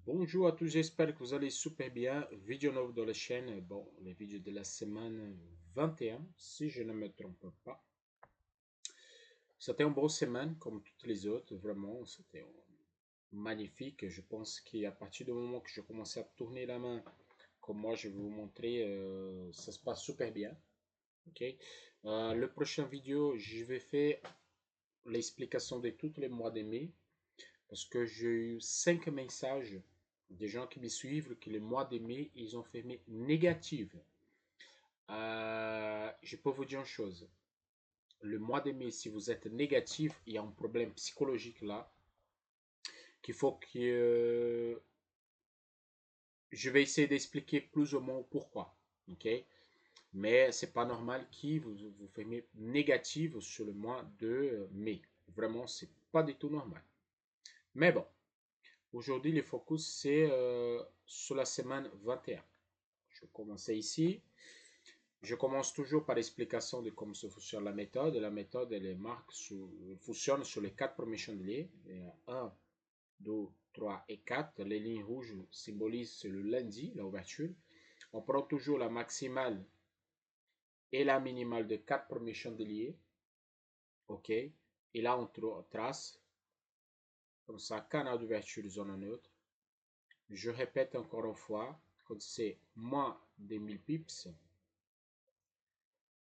Bonjour à tous, j'espère que vous allez super bien. Vidéo neuve dans la chaîne. Bon, les vidéos de la semaine 21, si je ne me trompe pas. C'était une bonne semaine, comme toutes les autres, vraiment. C'était magnifique. Je pense qu'à partir du moment que je commençais à tourner la main, comme moi je vais vous montrer, ça se passe super bien. Ok. Le prochain vidéo, je vais faire l'explication de tous les mois de mai. Parce que j'ai eu 5 messages des gens qui me suivent que le mois de mai, ils ont fermé négative. Je peux vous dire une chose. Le mois de mai, si vous êtes négatif, il y a un problème psychologique là qu'il faut que je vais essayer d'expliquer plus ou moins pourquoi. Ok? Mais c'est pas normal que vous fermez négative sur le mois de mai. Vraiment, c'est pas du tout normal. Mais bon, aujourd'hui, le focus, c'est sur la semaine 21. Je vais commencer ici. Je commence toujours par l'explication de comment se fonctionne la méthode. La méthode, elle fonctionne sur les 4 premiers chandeliers. 1, 2, 3 et 4. Les lignes rouges symbolisent le lundi, l'ouverture. On prend toujours la maximale et la minimale des 4 premiers chandeliers. OK. Et là, on trace comme ça, canal d'ouverture, zone neutre. Je répète encore une fois, quand c'est moins de 1000 pips,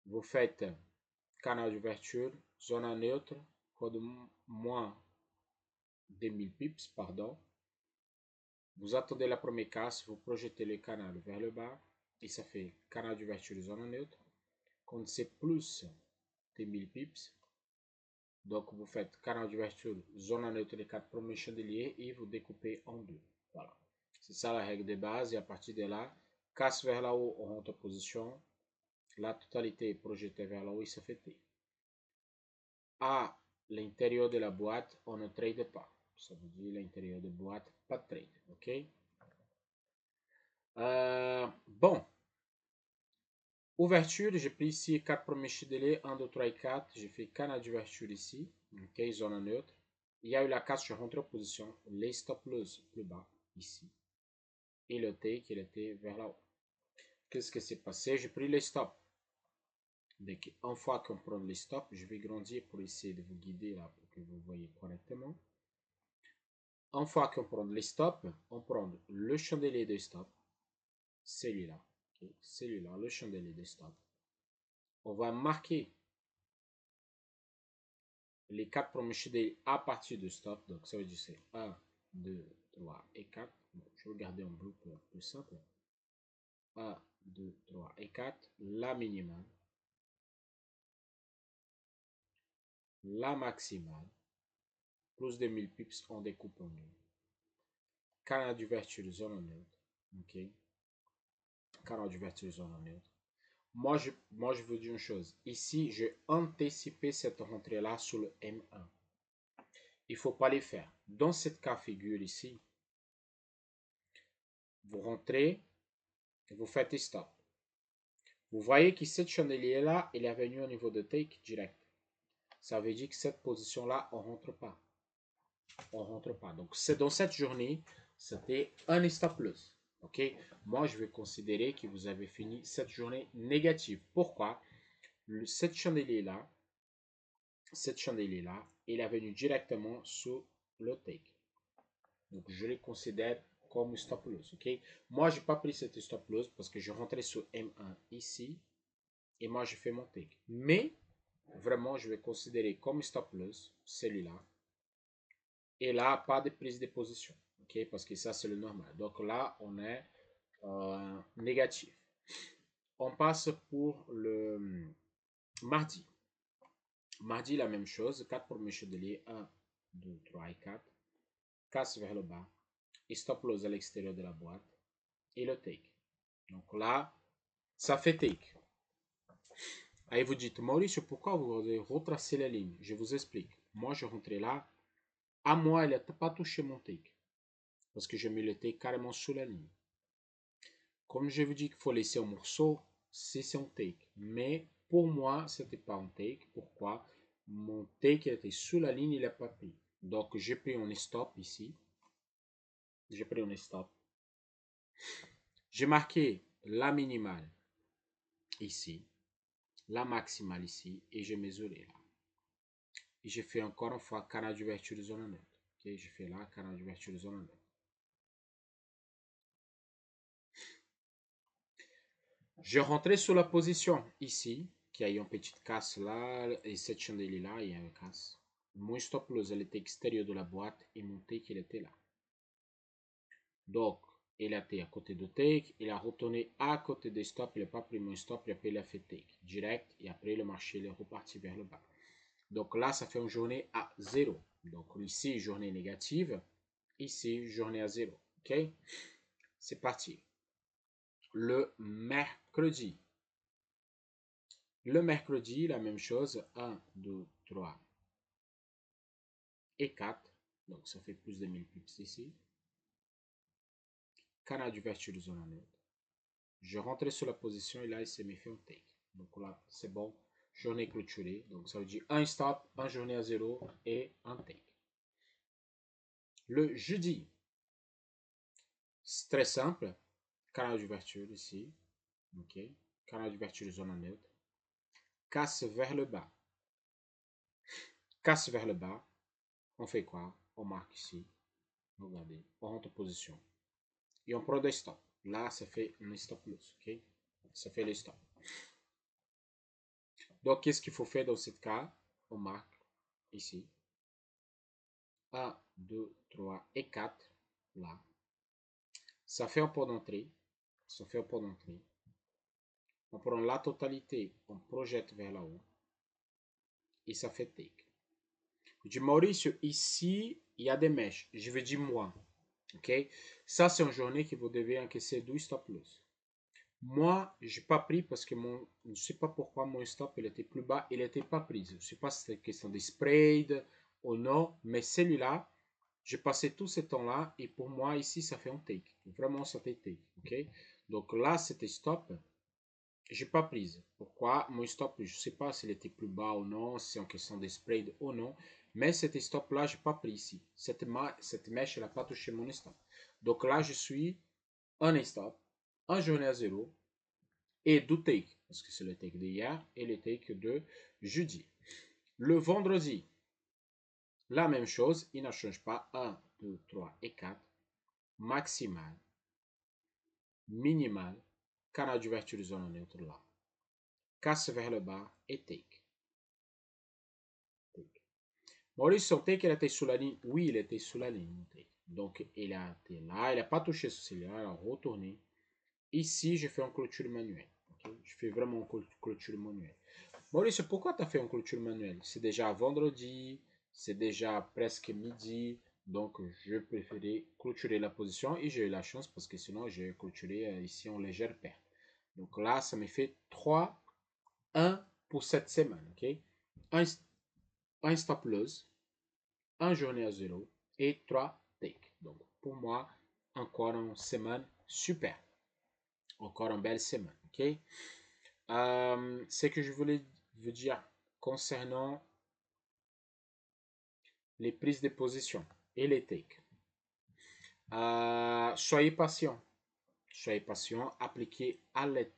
vous faites canal d'ouverture, zone neutre, code moins de 1000 pips, pardon. Vous attendez la première casse, vous projetez le canal vers le bas et ça fait canal d'ouverture, zone neutre. Quand c'est plus de 1000 pips, donc vous faites canal d'ouverture, zone neutre, les 4 premiers chandeliers et vous découpez en deux. Voilà. C'est ça la règle de base et à partir de là, casse vers là haut, on rentre en position. La totalité est projetée vers là haut et ça fait T. À l'intérieur de la boîte, on ne trade pas. Ça veut dire l'intérieur de la boîte, pas de trade. OK? Bon. Ouverture, j'ai pris ici 4 premiers chandeliers, 1, 2, 3 et 4. J'ai fait canal d'ouverture ici. OK, zone neutre. Il y a eu la casse, je rentre en position. Les stop loss plus bas, ici. Et le take, il était vers là-haut. Qu'est-ce qui s'est passé? J'ai pris les stops. Donc, une fois qu'on prend les stops, je vais grandir pour essayer de vous guider là pour que vous voyez correctement. Une fois qu'on prend les stops, on prend le chandelier de stop, celui-là, okay. Celui-là, le chandelier de stop. On va marquer les 4 premiers chandeliers à partir de stop, donc ça veut dire c'est 1, 2, 3 et 4. Bon, je vais regarder en groupe plus simple. 1, 2, 3 et 4, la minimale, la maximale, plus de 1000 pips, on découpe en deux. Canal d'ouverture, zone neutre, ok. Canal d'ouverture, zone neutre. Moi, je veux dire une chose. Ici, j'ai anticipé cette rentrée-là sur le M1. Il ne faut pas les faire. Dans cette cas figure ici, vous rentrez, vous faites stop. Vous voyez que cette chandelier-là, il est venu au niveau de take direct. Ça veut dire que cette position-là, on ne rentre pas. On rentre pas. Donc, c'est dans cette journée, c'était un stop loss. OK? Moi, je vais considérer que vous avez fini cette journée négative. Pourquoi? Cette chandelier-là, il est venu directement sur le take. Donc, je les considère comme stop loss. OK? Moi, je n'ai pas pris cette stop loss parce que je rentrais sur M1 ici et moi, je fais mon take. Mais, vraiment, je vais considérer comme stop loss celui-là. Et là, pas de prise de position. OK? Parce que ça, c'est le normal. Donc là, on est négatif. On passe pour le mardi. Mardi, la même chose. 4 premiers chandeliers. 1, 2, 3 et 4. Casse vers le bas. Et stop loss à l'extérieur de la boîte. Et le take. Donc là, ça fait take. Et vous dites, Maurice, pourquoi vous avez retracé la ligne? Je vous explique. Moi, je rentrais là. À moi, elle n'a pas touché mon take. Parce que j'ai mis le take carrément sous la ligne. Comme je vous dis qu'il faut laisser un morceau, c'est un take. Mais pour moi, ce n'était pas un take. Pourquoi? Mon take était sous la ligne, il n'a pas pris. Donc, j'ai pris un stop ici. J'ai pris un stop. J'ai marqué la minimale ici, la maximale ici, et j'ai mesuré là. Et j'ai fait encore une fois canal d'ouverture de zone neutre. Ok, j'ai fait là, canal d'ouverture de zone neutre. Je rentrais sur la position ici, qui a eu une petite casse là, et cette chandelier là, il y a une casse. Mon stop loss, elle était extérieur de la boîte et mon take, il était là. Donc, il était à côté de take, il a retourné à côté des stops, il n'a pas pris mon stop, et après il a fait take direct, et après le marché il est reparti vers le bas. Donc là, ça fait une journée à 0. Donc ici, journée négative, ici, journée à 0. Ok? C'est parti. Le mercredi. Le mercredi, la même chose. 1, 2, 3 et 4. Donc ça fait plus de 1000 pips ici. Canal d'ouverture de zone en neutre. Je rentrais sur la position et là, il s'est mis fait un take. Donc là, c'est bon. Journée clôturée. Donc ça veut dire un stop, un journée à 0 et un take. Le jeudi, c'est très simple. Canal d'ouverture ici. Ok. Canal d'ouverture de zone en neutre. Casse vers le bas. Casse vers le bas. On fait quoi? On marque ici. Regardez. On rentre en position. Et on prend des stops. Là, ça fait un stop loss. Ok. Ça fait les stops. Donc, qu'est-ce qu'il faut faire dans ce cas? On marque ici. 1, 2, 3 et 4. Là. Ça fait un point d'entrée. Ça fait un point d'entrée. On prend la totalité. On projette vers là haut. Et ça fait take. Je dis Maurice, ici, il y a des mèches. Je veux dire moi. Ok? Ça, c'est une journée que vous devez encaisser 12 stop loss. Moi, je n'ai pas pris parce que je ne sais pas pourquoi mon stop il était plus bas. Il n'était pas pris. Je ne sais pas si c'était question de spread ou non. Mais celui-là, j'ai passé tout ce temps-là. Et pour moi, ici, ça fait un take. Vraiment, ça fait take. Ok? Donc là, c'était stop. Je n'ai pas prise. Pourquoi? Mon stop, je ne sais pas s'il était plus bas ou non, si c'est en question de spread ou non. Mais cet stop-là, je n'ai pas pris ici. Cette mèche, elle n'a pas touché mon stop. Donc là, je suis un stop, un journée à 0 et deux takes. Parce que c'est le take d'hier et le take de jeudi. Le vendredi, la même chose. Il ne change pas. 1, 2, 3 et 4. Maximal, minimal, canal d'ouverture de zone neutre là. Casse vers le bas et take. Maurice, son take, il était sous la ligne. Oui, il était sous la ligne. Donc, il a été là. Il n'a pas touché ce là. Il a retourné. Ici, je fais un clôture manuel. Okay? Je fais vraiment un clôture manuel. Maurice, pourquoi tu as fait un clôture manuel? C'est déjà vendredi. C'est déjà presque midi. Donc, je préférais clôturer la position. Et j'ai eu la chance parce que sinon, j'ai clôturé ici en légère perte. Donc là, ça me fait 3, 1 pour cette semaine. Okay? Un stop loss, un journée à 0 et 3 take. Donc, pour moi, encore une semaine super. Encore une belle semaine. Ok? Ce que je voulais vous dire concernant les prises de position et les takes. Soyez patient. Soyez patient. Appliquez à l'aide.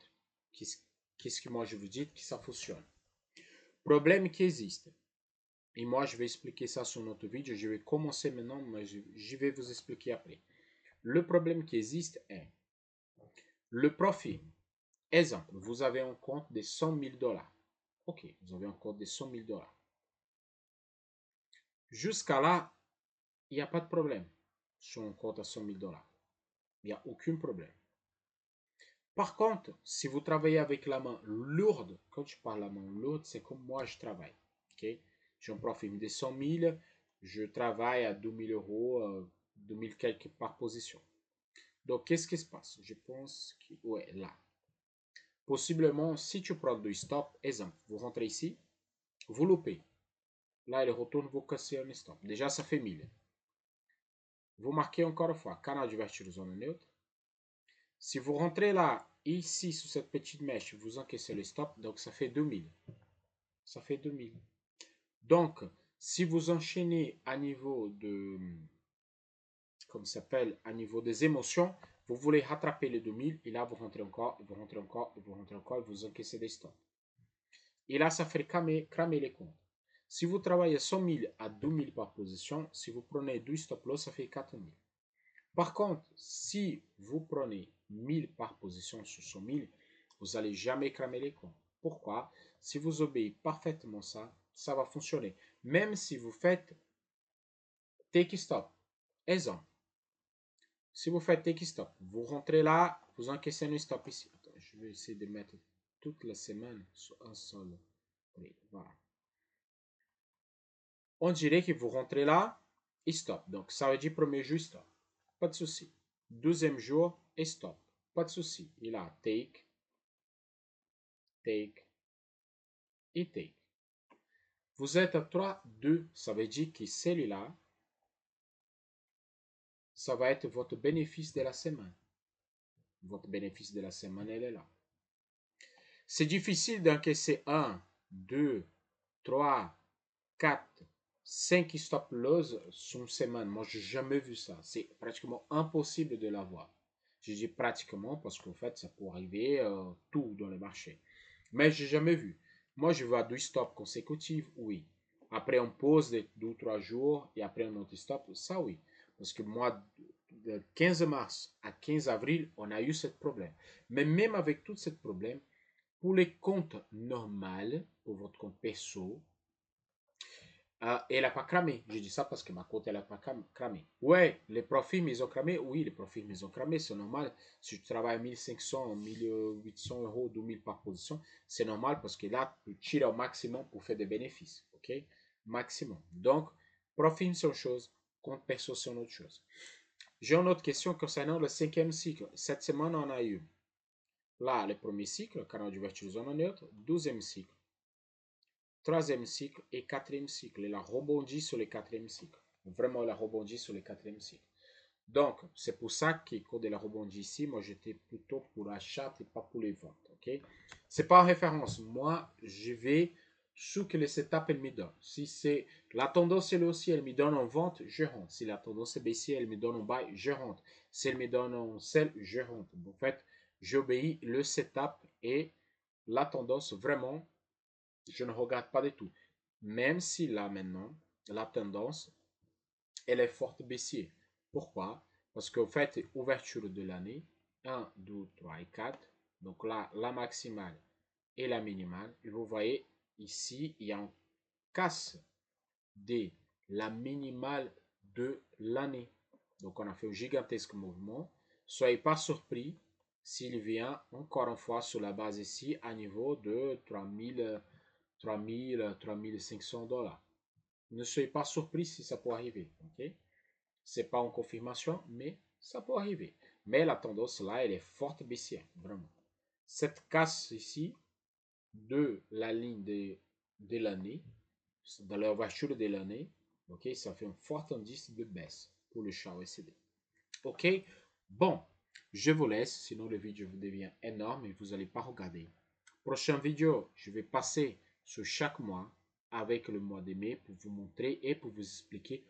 Qu'est-ce que moi je vous dis que ça fonctionne. Problème qui existe. Et moi, je vais expliquer ça sur notre vidéo. Je vais commencer maintenant, mais je vais vous expliquer après. Le problème qui existe est le profit. Exemple, vous avez un compte de 100 000 $. Ok, vous avez un compte de 100 000 $. Jusqu'à là, il n'y a pas de problème sur un compte à 100 000 $. Il n'y a aucun problème. Par contre, si vous travaillez avec la main lourde, quand je parle de la main lourde, c'est comme moi je travaille. Okay? J'ai un profit de 100 000, je travaille à 2 000 €, 2 000 quelques par position. Donc, qu'est-ce qui se passe? Je pense que, ouais, là. Possiblement, si tu prends deux stops, exemple, vous rentrez ici, vous loupez. Là, il retourne, vous cassez un stop. Déjà, ça fait 1000. Vous marquez encore une fois, canal d'ouverture zone neutre. Si vous rentrez là, ici, sous cette petite mèche, vous encaissez le stop, donc ça fait 2000. Ça fait 2000. Donc, si vous enchaînez à niveau de comme ça s'appelle, à niveau des émotions, vous voulez rattraper les 2000 et là, vous rentrez encore, et vous rentrez encore, et vous rentrez encore, et vous encaissez des stops. Et là, ça fait cramer les comptes. Si vous travaillez 100 000 à 2 000 par position, si vous prenez 12 stop loss, ça fait 4 000. Par contre, si vous prenez 1000 par position sur 100 000, vous n'allez jamais cramer les comptes. Pourquoi? Si vous obéissez parfaitement ça, ça va fonctionner. Même si vous faites take stop. Exemple. Si vous faites take stop, vous rentrez là, vous encaissez un stop ici. Attends, je vais essayer de mettre toute la semaine sur un seul. Oui, voilà. On dirait que vous rentrez là et stop. Donc, ça veut dire premier jour, stop. Pas de souci. Deuxième jour, et stop. Pas de souci. Et là, take, take et take. Vous êtes à 3, 2. Ça veut dire que celui-là, ça va être votre bénéfice de la semaine. Votre bénéfice de la semaine, elle est là. C'est difficile d'encaisser 1, 2, 3, 4, 5 stop loss sur une semaine. Moi, je n'ai jamais vu ça. C'est pratiquement impossible de l'avoir. Je dis pratiquement parce qu'en fait, ça peut arriver tout dans les marchés. Mais je n'ai jamais vu. Moi, je vois 2 stops consécutifs, oui. Après, on pose 2 ou 3 jours et après un autre stop, ça oui. Parce que moi, de 15 mars à 15 avril, on a eu ce problème. Mais même avec tout ce problème, pour les comptes normaux, pour votre compte perso, elle n'a pas cramé. Je dis ça parce que ma compte, elle n'a pas cramé. Ouais, les profits, ils ont cramé. Oui, les profits, ils ont cramé. C'est normal. Si tu travailles à 1500, 1800 euros, 2000 par position, c'est normal parce que là, tu tires au maximum pour faire des bénéfices. OK? Maximum. Donc, profit, c'est une chose. Compte perso, c'est une autre chose. J'ai une autre question concernant le 5e cycle. Cette semaine, on a eu là le premier cycle, canal d'ouverture zone neutre, 12e cycle, 3e cycle et 4e cycle. Elle a rebondi sur le 4e cycle. Vraiment, elle a rebondi sur le 4e cycle. Donc, c'est pour ça que quand elle a rebondi ici, moi, j'étais plutôt pour l'achat et pas pour les ventes. OK? C'est pas en référence. Moi, je vais sous que le setup, elle me donne. Si c'est la tendance, elle aussi, elle me donne en vente, je rentre. Si la tendance est baissière, elle me donne en buy, je rentre. Si elle me donne en sell, je rentre. En fait, j'obéis le setup et la tendance, vraiment, je ne regarde pas du tout. Même si là, maintenant, la tendance, elle est forte baissière. Pourquoi? Parce qu'en fait, ouverture de l'année, 1, 2, 3 et 4. Donc là, la maximale et la minimale. Et vous voyez, ici, il y a un casse de la minimale de l'année. Donc on a fait un gigantesque mouvement. Soyez pas surpris s'il vient encore une fois sur la base ici à niveau de 3500 $. Ne soyez pas surpris si ça peut arriver. Okay? Ce n'est pas en confirmation, mais ça peut arriver. Mais la tendance là, elle est forte baissière, vraiment. Cette casse ici de la ligne de l'année, dans l'ouverture de l'année, ok, ça fait un fort indice de baisse pour le chat OSD. Ok, bon, je vous laisse, sinon le vidéo vous devient énorme et vous n'allez pas regarder. Prochaine vidéo, je vais passer sur chaque mois avec le mois de mai pour vous montrer et pour vous expliquer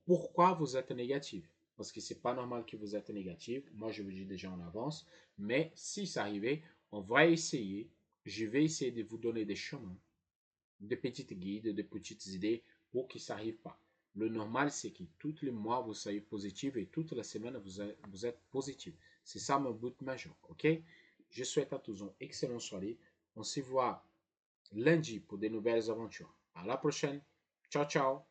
pourquoi vous êtes négatif. Parce que c'est pas normal que vous êtes négatif. Moi, je vous dis déjà en avance. Mais si ça arrivait, on va essayer. Je vais essayer de vous donner des chemins, des petites guides, des petites idées pour que ça n'arrive pas. Le normal, c'est que tous les mois, vous soyez positif et toute la semaine, vous êtes positif. C'est ça mon but majeur. OK? Je souhaite à tous une excellente soirée. On se voit lundi pour de nouvelles aventures. À la prochaine. Ciao, ciao.